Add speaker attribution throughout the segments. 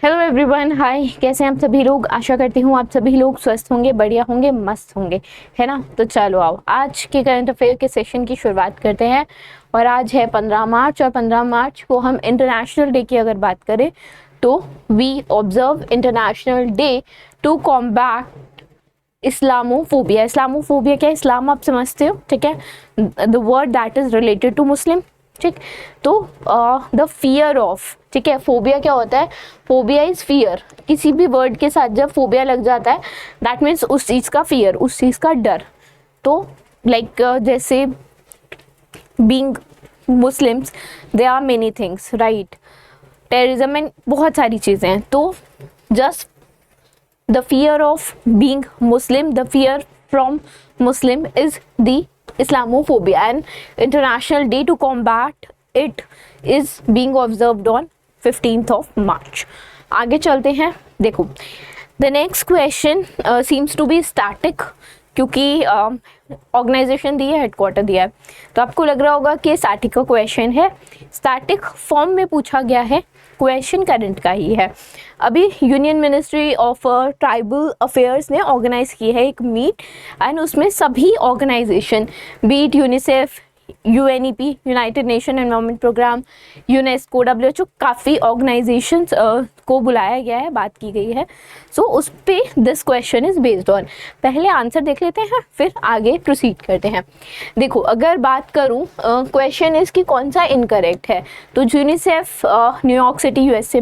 Speaker 1: Hello everyone, हाय। कैसे हैं आप सभी लोग? आशा करती हूँ आप सभी लोग स्वस्थ होंगे, बढ़िया होंगे, मस्त होंगे, है ना। तो चलो आओ आज के करंट अफेयर के सेशन की शुरुआत करते हैं। और आज है 15 मार्च और 15 मार्च को हम इंटरनेशनल डे की अगर बात करें तो we observe international day to combat Islamophobia. Islamophobia क्या है? इस्लाम आप समझते हो, ठीक है। The word that is related to Muslim, ठीक। तो द फियर ऑफ, ठीक है। फोबिया क्या होता है? Phobia is fear. किसी भी वर्ड के साथ जब फोबिया लग जाता है दैट मीन्स उस चीज़ का फियर, उस चीज़ का डर। तो लाइक जैसे being Muslims they are many things, right. Terrorism में बहुत सारी चीज़ें हैं। तो just the fear of being Muslim, the fear from Muslim is the Islamophobia, and International Day to combat it is being observed on 15th of March. आगे चलते हैं। देखो, the next question seems to be static, क्योंकि organisation दी है, headquarter दिया है, तो आपको लग रहा होगा कि स्टैटिक का क्वेश्चन है। स्टैटिक फॉर्म में पूछा गया है, क्वेश्चन करंट का ही है। अभी union ministry of tribal affairs ने ऑर्गेनाइज की है एक मीट, एंड उसमें सभी organisation, be it UNICEF, UNEP, United Nation Environment Programme, UNESCO, WHO, काफ़ी ऑर्गेनाइजेशंस को बुलाया गया है, बात की गई है। सो उस पे this question is based on. पहले आंसर देख लेते हैं, फिर आगे प्रोसीड करते हैं। देखो, अगर बात करूं क्वेश्चन इज कि कौन सा इनकरेक्ट है, तो यूनिसेफ न्यूयॉर्क सिटी यूएस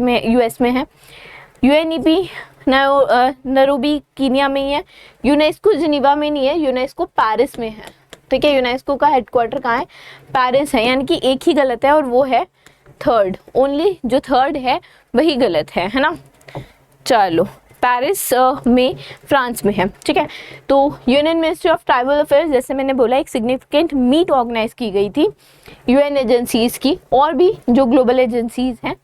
Speaker 1: में है, यूएनईपी नैरोबी कीनिया में ही है, यूनेस्को जिनीवा में नहीं है, यूनेस्को पेरिस में है, ठीक है। यूनेस्को का हेडक्वार्टर कहाँ है? पेरिस है, यानी कि एक ही गलत है और वो है थर्ड। ओनली जो थर्ड है वही गलत है ना। चलो, पेरिस में फ्रांस में है, ठीक है। तो union ministry of tribal affairs, जैसे मैंने बोला, एक सिग्निफिकेंट मीट ऑर्गेनाइज की गई थी यूएन एजेंसीज की और भी जो ग्लोबल एजेंसीज हैं,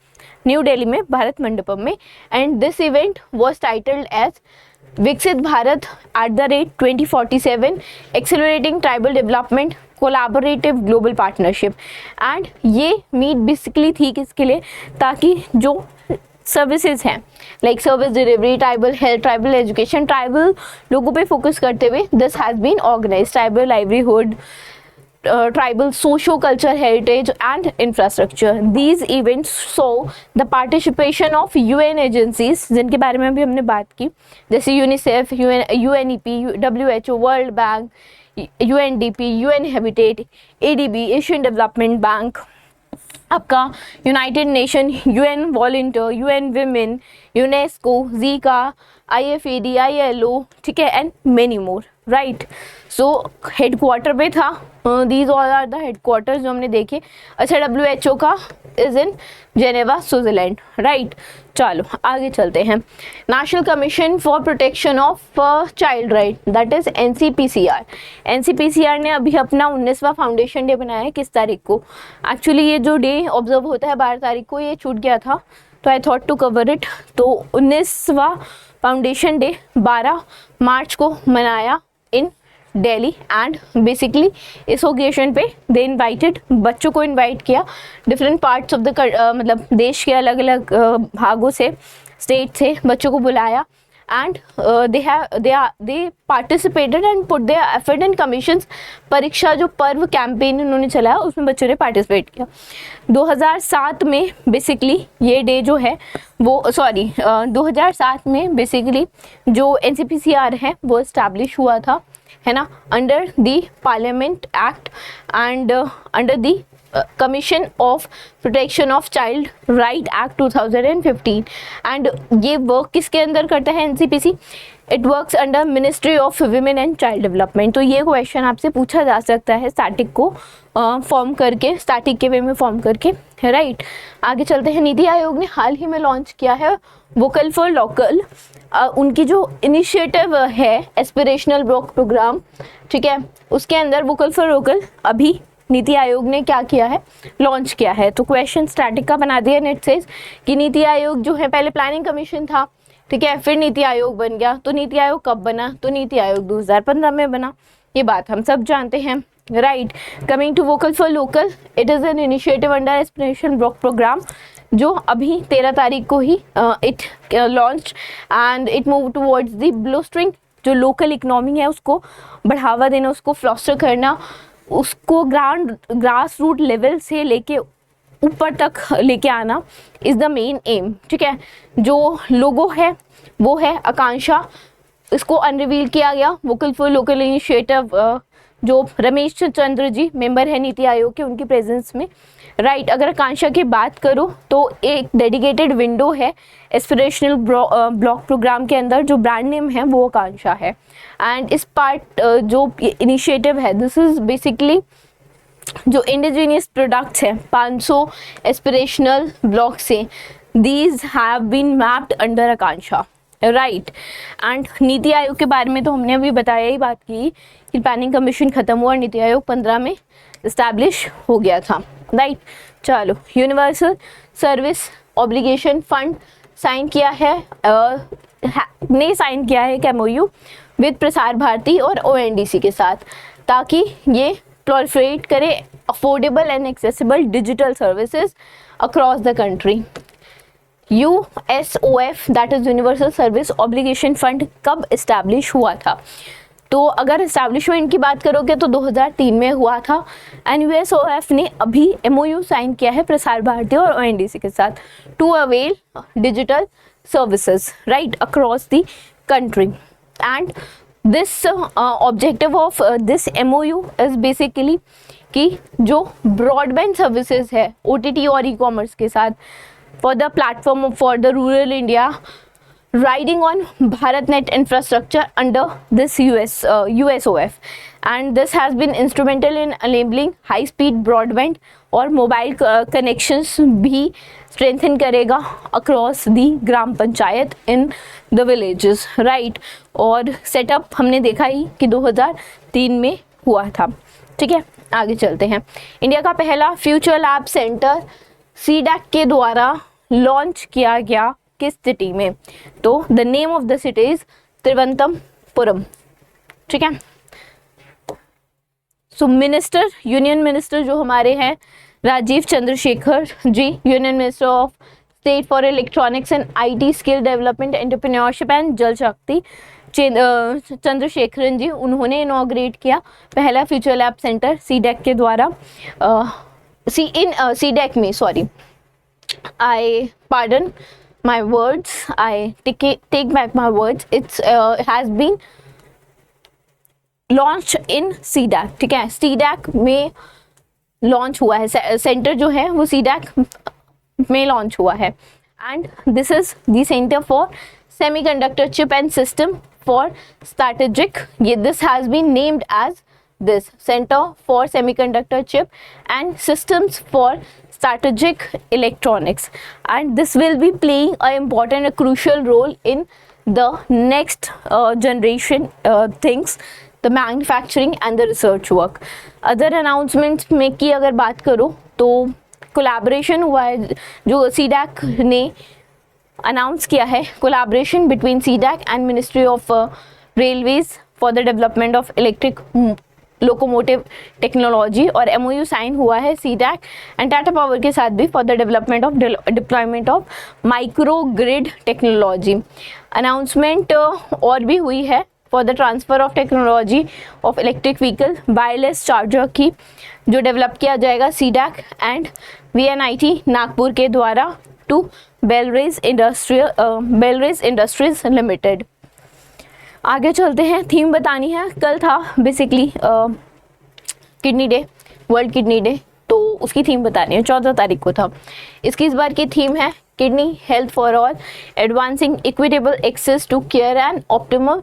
Speaker 1: न्यू दिल्ली में भारत मंडपम में। And this event was titled as Viksit Bharat @2047 accelerating tribal development collaborative global partnership. And ये मीट बेसिकली थी किसके लिए? ताकि जो सर्विसेज हैं, like service delivery, tribal health, tribal education, tribal लोगों पे फोकस करते हुए this has been organise. Tribal livelihood, tribal socio-cultural heritage and infrastructure. These events saw the participation of UN agencies, जिनके बारे में अभी हमने बात की, जैसे UNICEF, UNEP, WHO, world bank, UNDP, UN habitat, ADB, Asian development bank, आपका united nation, UN volunteer, UN women, UNESCO, JICA, IFAD, ILO, ठीक है, and many more, right. So headquarter पे था, these all are the headquarters जो हमने देखे। अच्छा, WHO का is in Geneva, Switzerland, right. चलो आगे चलते हैं। National commission for protection of child right, that is NCPCR। NCPCR ने अभी अपना 19वां फाउंडेशन डे बनाया है। किस तारीख को? एक्चुअली ये जो डे ऑब्जर्व होता है 12 तारीख को, ये छूट गया था, तो I thought to cover it. तो 19वां फाउंडेशन डे 12 मार्च को मनाया इन दिल्ली। एंड बेसिकली इस ओकेजन पे दे इनवाइटेड, बच्चों को इनवाइट किया, डिफरेंट पार्ट्स ऑफ द मतलब देश के अलग अलग भागों से, स्टेट से बच्चों को बुलाया। And they participated and put their effort and commissions. परीक्षा जो पर्व कैंपेन उन्होंने चलाया उसमें बच्चों ने पार्टिसिपेट किया। 2007 में बेसिकली ये डे जो है वो 2007 में बेसिकली जो NCPCR है वो इस्टेब्लिश हुआ था, है ना, under the parliament act and under the commission of protection of child right act 2015। And ये वर्क किसके अंदर करता है NCPC? It works under ministry of women and child development. तो ये क्वेश्चन आपसे पूछा जा सकता है स्टैटिक को फॉर्म करके, स्टैटिक के वे में फॉर्म करके, राइट। आगे चलते हैं। नीति आयोग ने हाल ही में लॉन्च किया है वोकल फॉर लोकल। उनकी जो इनिशिएटिव है एस्पिरेशनल ब्लॉक प्रोग्राम, ठीक है, उसके अंदर वोकल फॉर लोकल अभी नीति आयोग ने क्या किया है? लॉन्च किया है। तो क्वेश्चन स्टैटिक का बना दिया नेट से कि नीति आयोग जो है पहले प्लानिंग कमीशन था, ठीक है, फिर नीति आयोग बन गया। तो नीति आयोग कब बना? तो नीति आयोग 2015 में बना, ये बात हम सब जानते हैं, right. Coming to vocal for local, it is an initiative under aspiration block programme जो अभी 13 तारीख को ही it launch and it move towards the bolstering, जो लोकल इकोनॉमी है उसको बढ़ावा देना, उसको फ्लॉस्टर करना, उसको ग्रास रूट लेवल से लेके ऊपर तक लेके आना इज़ द मेन एम। ठीक है, जो लोगो है वो है आकांक्षा, इसको अनरिवील किया गया वोकल फॉर लोकल इनिशिएटिव, जो रमेश चंद्र जी मेंबर है नीति आयोग के, उनकी प्रेजेंस में। राइट, अगर आकांक्षा की बात करो तो एक डेडिकेटेड विंडो है एस्पिरेशनल ब्लॉक प्रोग्राम के अंदर, जो ब्रांड नेम है वो आकांक्षा है। एंड इस पार्ट जो इनिशिएटिव है, दिस इज बेसिकली जो इंडिजीनियस प्रोडक्ट्स हैं 500 एस्पिरेशनल ब्लॉक से, these have been mapped under Aakanksha. Right, and NITI Aayog के बारे में तो हमने अभी बताया ही बात की कि प्लानिंग कमीशन खत्म हुआ और नीति आयोग 15 में इस्टेब्लिश हो गया था। राइट, चलो universal service obligation fund sign किया है, ने साइन किया है एक MOU विद प्रसार भारती और ONDC के साथ, ताकि ये प्रोलिफरेट करे affordable and accessible digital services across the country. USOF that is universal service obligation fund कब इस्टेब्लिश हुआ था? तो अगर इस्टेब्लिशमेंट की बात करोगे तो 2003 में हुआ था। एंड USOF ने अभी MOU साइन किया है प्रसार भारती और ONDC के साथ to avail digital services right across the country. And this objective of this MOU is basically कि जो ब्रॉडबैंड सर्विसेज है OTT और ई-कॉमर्स के साथ for the platform for the rural India riding on BharatNet infrastructure under this USOF, and this has been instrumental in enabling high speed broadband और mobile connections भी strengthen करेगा across the gram panchayat in the villages right। और setup हमने देखा ही कि 2003 में हुआ था। ठीक है, आगे चलते हैं। इंडिया का पहला फ्यूचर लैब सेंटर CDAC के द्वारा लॉन्च किया गया किस सिटी में? तो the name of the city is Thiruvananthapuram. ठीक है, सो मिनिस्टर, यूनियन मिनिस्टर जो हमारे हैं Rajeev Chandrasekhar ji, union minister of state for electronics and IT skill development entrepreneurship and Jal Shakti Chandrasekaran जी, उन्होंने इनॉग्रेट किया पहला फ्यूचर लैब सेंटर CDAC के द्वारा। CDAC में, sorry, I pardon my words, I take back my words, it's has been launched in CDAC। ठीक है, CDAC में launch हुआ है, सेंटर जो है वो CDAC में लॉन्च हुआ है। And this is the centre for semiconductor chip and system for strategic, ये this has been named as this Center for Semiconductor Chip and Systems for Strategic Electronics, and this will be playing an important, a crucial role in the next generation things, the manufacturing and the research work। Other announcements में की अगर बात करो तो collaboration हुआ है, जो CDAC ने announce किया है, collaboration between CDAC and Ministry of Railways for the development of electric locomotive technology, और MOU साइन हुआ है CDAC एंड टाटा पावर के साथ भी for the development of deployment of micro grid technology. Announcement और भी हुई है for the transfer of technology of electric vehicle wireless charger की, जो डेवलप किया जाएगा CDAC एंड VNIT नागपुर के द्वारा टू बेलरेज इंडस्ट्रीज लिमिटेड। आगे चलते हैं, थीम बतानी है। कल था basically kidney day, world kidney day, तो उसकी थीम बतानी है, 14 तारीख को था। इसकी इस बार की थीम है kidney health for all, advancing equitable access to care and optimal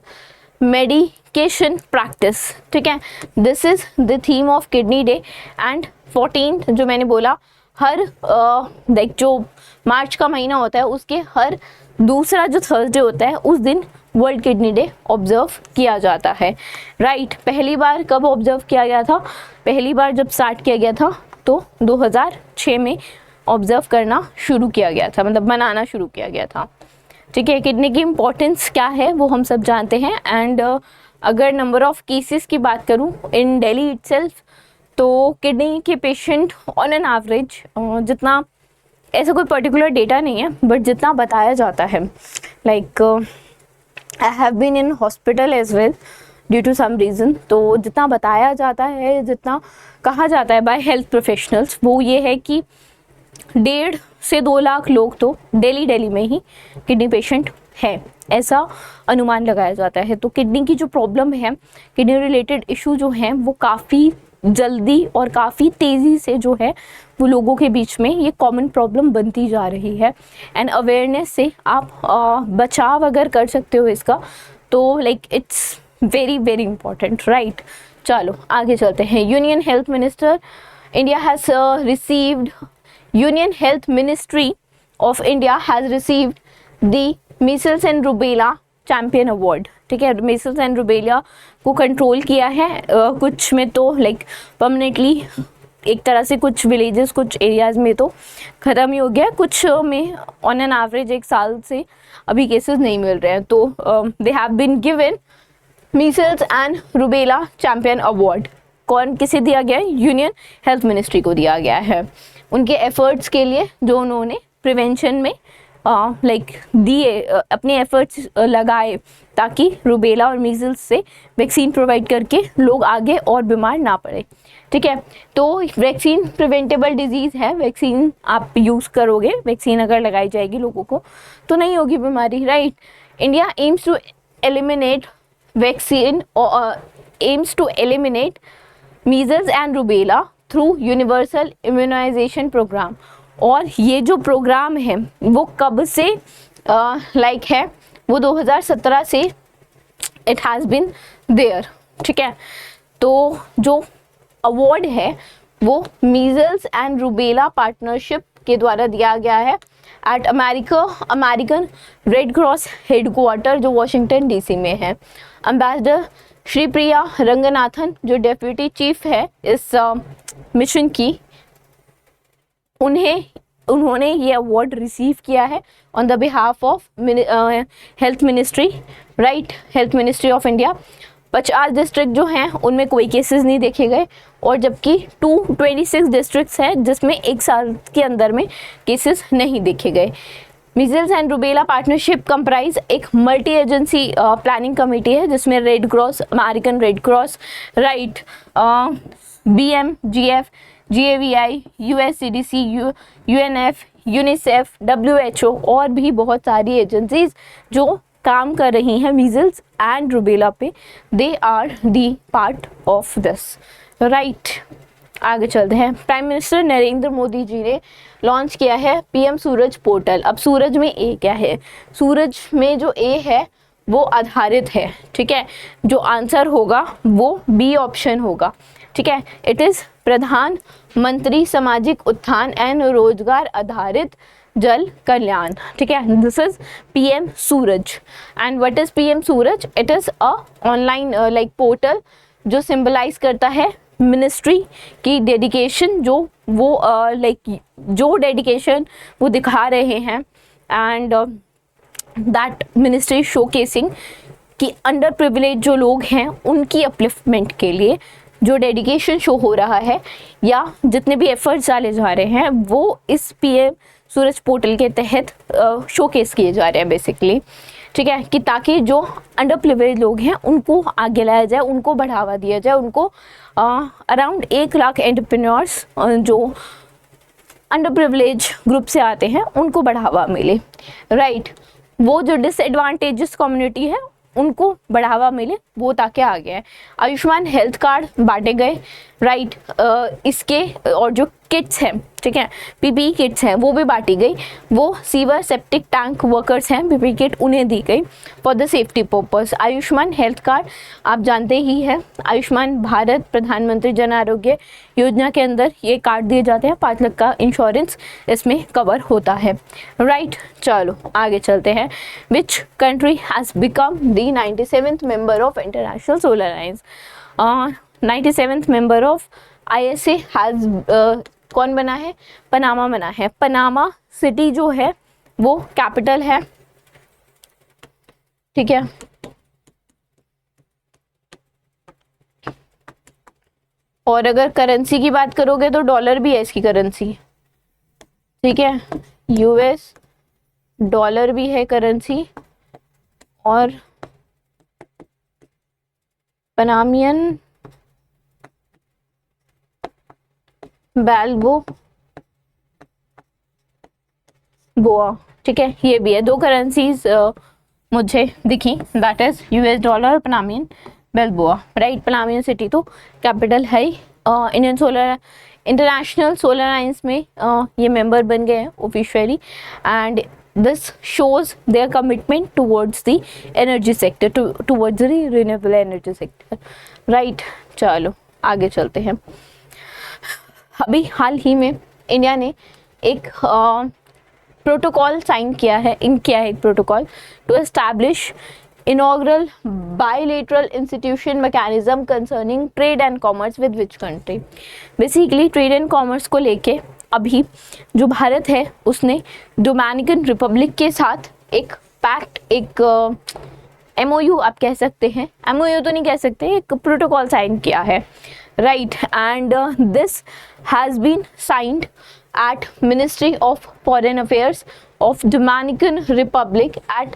Speaker 1: medication practice. ठीक है, this is the theme of kidney day. And 14 जो मैंने बोला, हर लाइक जो मार्च का महीना होता है उसके हर दूसरा जो थर्सडे होता है उस दिन वर्ल्ड किडनी डे ऑब्जर्व किया जाता है। राइट, पहली बार कब ऑब्जर्व किया गया था? पहली बार जब स्टार्ट किया गया था तो 2006 में ऑब्जर्व करना शुरू किया गया था, मतलब मनाना शुरू किया गया था। ठीक है, किडनी की इम्पोर्टेंस क्या है वो हम सब जानते हैं। एंड अगर नंबर ऑफ केसेस की बात करूँ इन दिल्ली इटसेल्फ, तो किडनी के पेशेंट ऑन एन एवरेज जितना ऐसा कोई पर्टिकुलर डेटा नहीं है, बट जितना बताया जाता है, like I have been in hospital as well due to some reason, तो जितना बताया जाता है, जितना कहा जाता है बाय हेल्थ प्रोफेशनल्स, वो ये है कि 1.5 से 2 लाख लोग तो दिल्ली में ही किडनी पेशेंट है, ऐसा अनुमान लगाया जाता है। तो किडनी की जो प्रॉब्लम है, किडनी रिलेटेड इशू जो हैं, वो काफ़ी जल्दी और काफ़ी तेज़ी से जो है वो लोगों के बीच में ये कॉमन प्रॉब्लम बनती जा रही है। एंड अवेयरनेस से आप बचाव अगर कर सकते हो इसका, तो like it's very very important, right. चलो आगे चलते हैं। Union health minister India has received union health ministry of India has received the Meselson and rubella champion award. ठीक है, मीसल्स एंड रूबेला को कंट्रोल किया है कुछ में तो लाइक परमानेंटली, एक तरह से कुछ विलेजेस, कुछ एरियाज़ में तो ख़त्म ही हो गया, कुछ में ऑन एन एवरेज 1 साल से अभी केसेस नहीं मिल रहे हैं। तो they have been given measles and rubella champion award. कौन, किसे दिया गया है? यूनियन हेल्थ मिनिस्ट्री को दिया गया है, उनके एफर्ट्स के लिए जो उन्होंने प्रिवेंशन में लाइक दिए, अपने एफर्ट्स लगाए ताकि रूबेला और मीजल्स से वैक्सीन प्रोवाइड करके लोग आगे और बीमार ना पड़े। ठीक है, तो वैक्सीन प्रिवेंटेबल डिजीज़ है, वैक्सीन आप यूज़ करोगे, वैक्सीन अगर लगाई जाएगी लोगों को तो नहीं होगी बीमारी, right. India aims to eliminate vaccine aims to eliminate measles and rubella through universal immunisation programme. और ये जो प्रोग्राम है वो कब से लाइक है, वो 2017 से इट हैज़ बीन देयर। ठीक है, तो जो अवार्ड है वो मीजल्स एंड रूबेला पार्टनरशिप के द्वारा दिया गया है at American Red Cross headquarter जो वॉशिंगटन डीसी में है। एम्बेसडर श्री प्रिया रंगनाथन जो डेप्यूटी चीफ है इस मिशन की, उन्होंने ये अवार्ड रिसीव किया है on the behalf of health ministry, right, health ministry of India. 50 district जो हैं उनमें कोई केसेस नहीं देखे गए, और जबकि 226 डिस्ट्रिक्ट्स हैं जिसमें 1 साल के अंदर में केसेस नहीं देखे गए। Measles and rubella partnership comprise एक मल्टी एजेंसी प्लानिंग कमेटी है जिसमें red cross, American Red cross, right, BMGF, GAVI, USCDC, UNF, UNICEF, WHO और भी बहुत सारी एजेंसीज जो काम कर रही हैं मीजल्स एंड रूबेला पे, they are the part of this, right. आगे चलते हैं। प्राइम मिनिस्टर नरेंद्र मोदी जी ने लॉन्च किया है PM सूरज पोर्टल। अब सूरज में ए क्या है? सूरज में जो ए है वो आधारित है, ठीक है, जो आंसर होगा वो बी ऑप्शन होगा। ठीक है, इट इज़ प्रधानमंत्री सामाजिक उत्थान एंड रोजगार आधारित जल कल्याण। ठीक है, this is PM Suraj. And what is PM Suraj? It is a online like portal जो सिंबलाइज करता है मिनिस्ट्री की डेडिकेशन, जो वो लाइक जो डेडिकेशन वो दिखा रहे हैं, एंड दैट मिनिस्ट्री शोकेसिंग कि अंडर प्रिविलेज जो लोग हैं उनकी अपलिफ्टमेंट के लिए जो डेडिकेशन शो हो रहा है या जितने भी एफर्ट्स डाले जा रहे हैं वो इस PM सूरज पोर्टल के तहत शोकेस किए जा रहे हैं बेसिकली। ठीक है, कि ताकि जो अंडर प्रिविलेज लोग हैं उनको आगे लाया जाए, उनको बढ़ावा दिया जाए, उनको अराउंड 1 लाख एंटरप्रेन्योर्स जो अंडर प्रिविलेज ग्रुप से आते हैं उनको बढ़ावा मिले, राइट। वो जो डिसएडवांटेजेस कम्युनिटी है उनको बढ़ावा मिले, वो ताकि आ गया है। आयुष्मान हेल्थ कार्ड बांटे गए, राइट, इसके और जो किट्स हैं, ठीक है, PPE किट्स हैं वो भी बांटी गई। वो सीवर सेप्टिक टैंक वर्कर्स हैं, PPE किट उन्हें दी गई for the safety purpose. Ayushman health card आप जानते ही है, आयुष्मान भारत प्रधानमंत्री जन आरोग्य योजना के अंदर ये कार्ड दिए जाते हैं, 5 लाख का इंश्योरेंस इसमें कवर होता है, राइट। चलो आगे चलते हैं। Which country has become the 97th member of international solar alliance? 97th member of ISA has कौन बना है? पनामा बना है। पनामा सिटी जो है वो कैपिटल है, ठीक है। और अगर करेंसी की बात करोगे तो डॉलर भी है इसकी करेंसी, ठीक है, यूएस डॉलर भी है करेंसी, और पनामियन बैल्बो बोआ। ठीक है, ये भी है, दो करेंसीज मुझे दिखी, that is US dollar, Panamanian balboa. Right, Panamanian city तो कैपिटल है ही। Indian solar international solar alliance में ये मेंबर बन गए हैं officially, and this shows their commitment towards the energy sector, towards the renewable energy sector. Right, चलो आगे चलते हैं। अभी हाल ही में इंडिया ने एक प्रोटोकॉल साइन किया है, एक protocol to establish inaugural bilateral institution mechanism concerning trade and commerce with which country. Basically trade and commerce को लेके अभी जो भारत है उसने डोमिनिकन रिपब्लिक के साथ एक पैक्ट, एक MOU आप कह सकते हैं, MOU तो नहीं कह सकते, एक प्रोटोकॉल साइन किया है। Right, and this has been signed at Ministry of Foreign Affairs of Dominican Republic at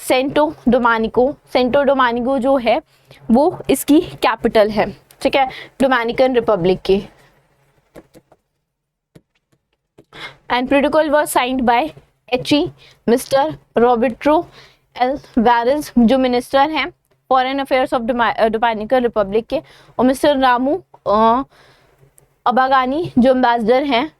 Speaker 1: Santo Domingo। Santo Domingo जो है वो इसकी कैपिटल है, ठीक है, डोमिनिकन रिपब्लिक की। And protocol was signed by HE Mr Roberto Alvarez जो minister हैं foreign affairs of Dominican Republic के, और मिस्टर रामू अबागानी जो एम्बेसडर हैं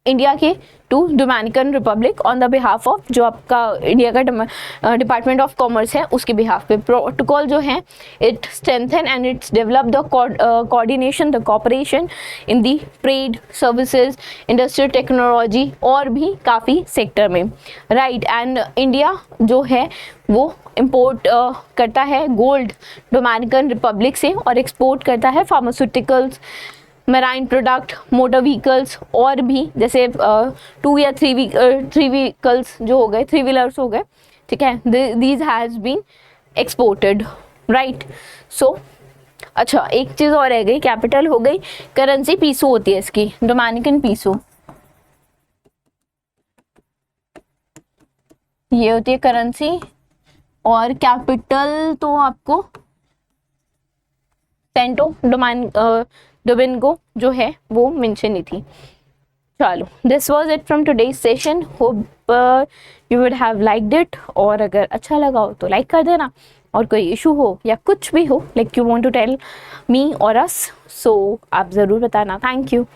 Speaker 1: इंडिया के to Dominican Republic on the behalf of, जो आपका इंडिया का डिपार्टमेंट ऑफ कॉमर्स है उसके बिहाफ पे। प्रोटोकॉल जो है it strengthen and it's develop the coordination, the cooperation in the trade, services, industrial technology और भी काफ़ी सेक्टर में। राइट, एंड इंडिया जो है वो इंपोर्ट करता है गोल्ड डोमिनिकन रिपब्लिक से और एक्सपोर्ट करता है pharmaceuticals, marine product, motor vehicles और भी जैसे 2 या 3 व्हीकल्स जो हो गए, 3 व्हीलर्स हो गए, ठीक है, these has been exported. Right, so अच्छा एक चीज़ और रह गई, कैपिटल हो गई, करेंसी पीसो होती है इसकी, डोमिनिकन पीसो, ये होती है करेंसी, और कैपिटल तो आपको सेंटो डोमिनिगो जो है वो मेंशन ही थी। चलो, this was it from today's session, hope you would have liked it, और अगर अच्छा लगा हो तो लाइक कर देना, और कोई इशू हो या कुछ भी हो like you want to tell me और अस, सो आप ज़रूर बताना। Thank you.